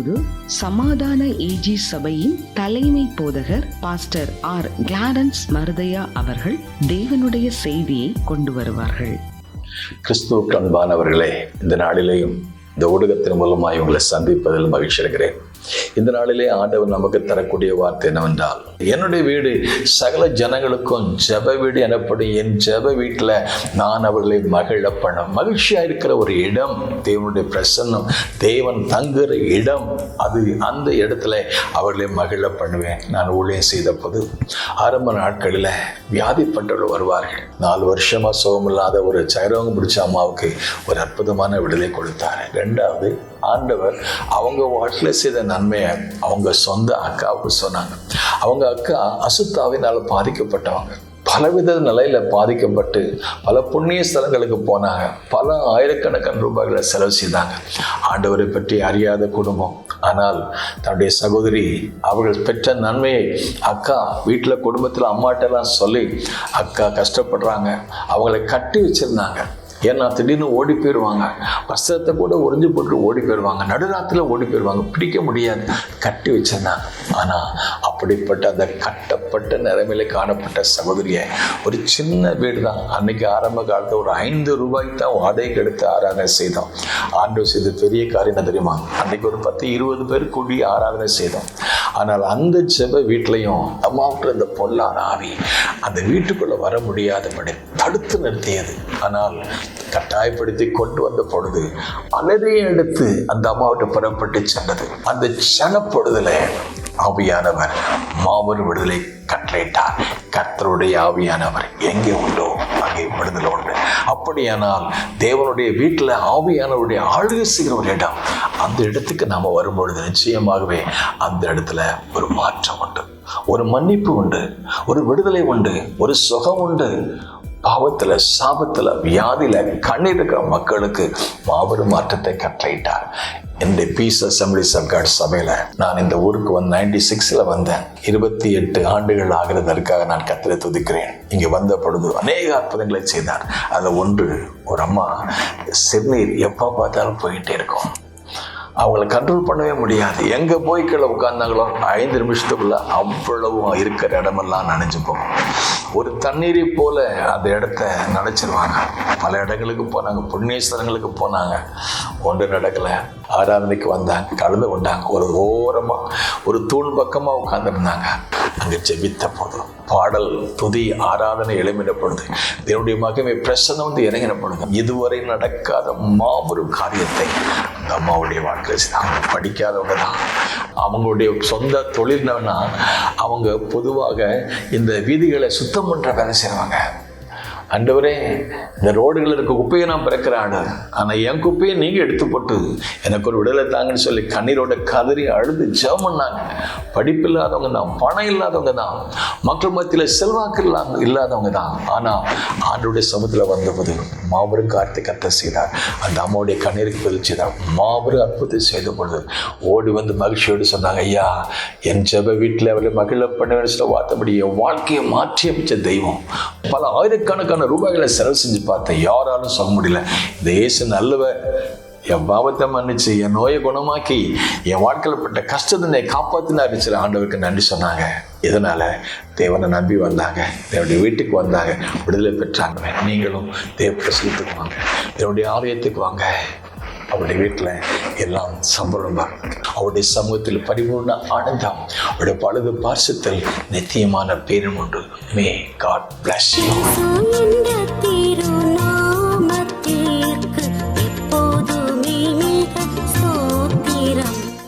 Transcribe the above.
இப்போது சமாதான ஏஜி சபையின் தலைமை போதகர் பாஸ்டர் ஆர் கிளாரன்ஸ் மருதையா அவர்கள் தேவனுடைய செய்தியை கொண்டு வருவார்கள். கிறிஸ்துவுக்கு அன்பானவர்களே, இந்த நாளிலேயும் இந்த ஊடகத்தின் மூலமாக உங்களை சந்திப்பதில் மகிழ்ச்சி அடைகிறேன். இந்த நாளிலே ஆண்டவர் நமக்கு தரக்கூடிய வார்த்தை என்னவென்றால், என்னுடைய வீடு சகல ஜனங்களுக்கும் ஜெப வீடு எனப்படும். என் ஜெப வீட்டில் நான் அவர்களை மகிழ பண்ண மகிழ்ச்சியாக இருக்கிற ஒரு இடம் தேவனுடைய பிரசன்னம், தேவன் தங்குகிற இடம். அது அந்த இடத்துல அவர்களை மகிழ பண்ணுவேன். நான் ஊழியம் செய்த போது ஆரம்ப நாட்களில் வியாதிப்பட்டவர்கள் வருவார்கள். 4 வருஷமாக சுகமில்லாத ஒரு சைரவங்க பிடிச்ச அம்மாவுக்கு ஒரு அற்புதமான விடுதலை கொடுத்தார். 2வது, ஆண்டவர் அவங்க வாழ்க்கையில் செய்த நன்மையை அவங்க சொந்த அக்காவுக்கு சொன்னாங்க. அவங்க அக்கா அசுத்தாவினால் பாதிக்கப்பட்டவங்க. பலவித நிலையில் பாதிக்கப்பட்டு பல புண்ணிய ஸ்தலங்களுக்கு போனாங்க. பல ஆயிரக்கணக்கான ரூபாய்களை செலவு செய்தாங்க. ஆண்டவரை பற்றி அறியாத குடும்பம். ஆனால் தன்னுடைய சகோதரி அவர்கள் பெற்ற நன்மையை அக்கா வீட்டில் குடும்பத்தில் அம்மாட்டெல்லாம் சொல்லி, அக்கா கஷ்டப்படுறாங்க, அவங்களை கட்டி வச்சிருந்தாங்க. ஏன்னா திடீர்னு ஓடி போயிடுவாங்க, வஸ்திரத்தை கூட உறிஞ்சு போட்டு ஓடி போயிடுவாங்க, நடுராத்திரில் ஓடி போயிடுவாங்க, பிடிக்க முடியாது, கட்டி வச்சிருந்தாங்க. ஆனால் அப்படிப்பட்ட அந்த கட்டப்பட்ட நிலைமையில காணப்பட்ட சகோதரியை ஒரு சின்ன வீடு தான். அன்னைக்கு ஆரம்ப காலத்தில் ஒரு 5 ரூபாய்க்கு தான் வாடகைக்கு எடுத்து ஆராதனை செய்தோம். ஆண்டவர் செய்த பெரிய காரியம் தெரியுமா? அன்னைக்கு ஒரு 10-20 பேர் கூடி ஆராதனை செய்தோம். ஆனால் அந்த ஜெப வீட்லையும் அம்மாவுக்கு அந்த பொல்லாத ஆவி அந்த வீட்டுக்குள்ள வர முடியாதபடி தடுத்து நிறுத்தியது. ஆனால் கட்டாயப்படுத்தி கொண்டு வந்த பொழுது அலறியை எடுத்து அந்த அம்மாவிட்ட புறப்பட்டு சென்றது. அந்த சனப்பொழுதுல ஆவியானவர் மாபெரும் விடுதலை கட்டளையிட்டார். கர்த்தருடைய ஆவியானவர் எங்கே உண்டோ அங்கே விடுதலை உண்டு. அப்படியானால் தேவனுடைய வீட்டில் ஆவியானவருடைய ஆளுகை செய்கிற ஒரு இடம், அந்த இடத்துக்கு நாம் வரும்பொழுது நிச்சயமாகவே அந்த இடத்துல ஒரு மாற்றம் உண்டு, ஒரு மன்னிப்பு உண்டு, ஒரு விடுதலை உண்டு, ஒரு சுகம் உண்டு. பாவத்தில், சாபத்தில், வியாதியில் கண்ணீர் இருக்கிற மக்களுக்கு மாபெரும் மாற்றத்தை கட்டளையிட்டார். என்னுடைய பீஸ் அசம்பிளிஸ் ஆஃப் காட் சபையில் நான் இந்த ஊருக்கு வந்து 96 வந்தேன். 28 ஆண்டுகள் ஆகிறதற்காக நான் கர்த்தரை துதிக்கிறேன். இங்கே வந்த பொழுது அநேக அற்புதங்களை செய்தார். அதில் ஒன்று, ஒரு அம்மா சிறுநீர் எப்போ பார்த்தாலும் போயிட்டே இருக்கும். அவங்கள கண்ட்ரோல் பண்ணவே முடியாது. எங்கே போய் கீழே உட்கார்ந்தாங்களோ 5 நிமிஷத்துக்குள்ள அவ்வளவு இருக்கிற இடமெல்லாம் நனைஞ்சு போகும். ஒரு தண்ணீரை போல அந்த இடத்த நினைச்சிருவாங்க. பல இடங்களுக்கு போனாங்க, புண்ணிய ஸ்தலங்களுக்கு போனாங்க, ஒன்று நடக்கலை. ஆராதனைக்கு வந்தாங்க, கலந்து கொண்டாங்க. ஒரு ஓரமாக ஒரு தூண் பக்கமாக உட்கார்ந்துருந்தாங்க. அங்கே ஜெபித்த போது பாடல், துதி, ஆராதனை எழுமின பொழுது தேவனுடைய மகிமை பிரசன்னம் வந்து இறங்கின பொழுது இதுவரை நடக்காத மாபெரும் காரியத்தை அந்த அம்மாவுடைய வாழ்க்கையில் செய்தாங்க. படிக்காதவங்க தான், அவங்களுடைய சொந்த தொழில்னா அவங்க பொதுவாக இந்த வீதிகளை சுத்தம் பண்ணுற வேலை செய்வாங்க. ஆண்டவரே, இந்த ரோடுகளில் இருக்க குப்பையை நான் பிறக்கிற ஆடு, ஆனால் என் குப்பையை நீங்கள் எடுத்து போட்டு எனக்கு ஒரு விடுதலை தாங்கன்னு சொல்லி கண்ணீரோட கதறி அழுது ஜெபம் பண்ணாங்க. படிப்பு இல்லாதவங்க தான், பணம் இல்லாதவங்க தான், மக்கள் மத்தியில் செல்வாக்கு இல்லாதவங்க தான். ஆனால் ஆண்டோடைய சமூகத்தில் வந்தபோது மாபெரும் காரியத்தை கர்த்தர் செய்தார். அந்த அம்மாவுடைய கண்ணீருக்கு பதில் செய்தார். மாபெரும் அற்புதத்தை செய்த பொழுது ஓடி வந்து மகிழ்ச்சியோடு சொன்னாங்க, ஐயா, என் ஜெப வீட்டில் அவரை மகிழ பண்ணுவேன்னு சொல்ல வார்த்தைப்படி என் வாழ்க்கையை மாற்றி அமைச்ச தெய்வம். பல ஆயிரக்கணக்கான ரூபாய்களை செலவு செஞ்சு பார்த்தேன், யாராலும் சொல்ல முடியல. இந்த இயேசு நல்லவர், என் பாவத்தை மன்னிச்சு என் நோயை குணமாக்கி என் வாழ்க்கையில் பட்ட கஷ்டத்தினை காப்பாற்றினார். ஆண்டவருக்கு நன்றி சொன்னாங்க. இதனால தேவனை நம்பி வந்தாங்க, தேவனுடைய வீட்டுக்கு வந்தாங்க, விடுதலை பெற்றாங்க. நீங்களும் தேவ பிரசனத்துக்கு வாங்க, தேவனுடைய ஆலயத்துக்கு வாங்க. அவருடைய வீட்டில் எல்லாம் சம்பளமாக, அவருடைய சமூகத்தில் பரிபூர்ண ஆனந்தம், அவருடைய பழுது பார்சத்தில் நித்தியமான பேரும் உண்டு. May God bless you.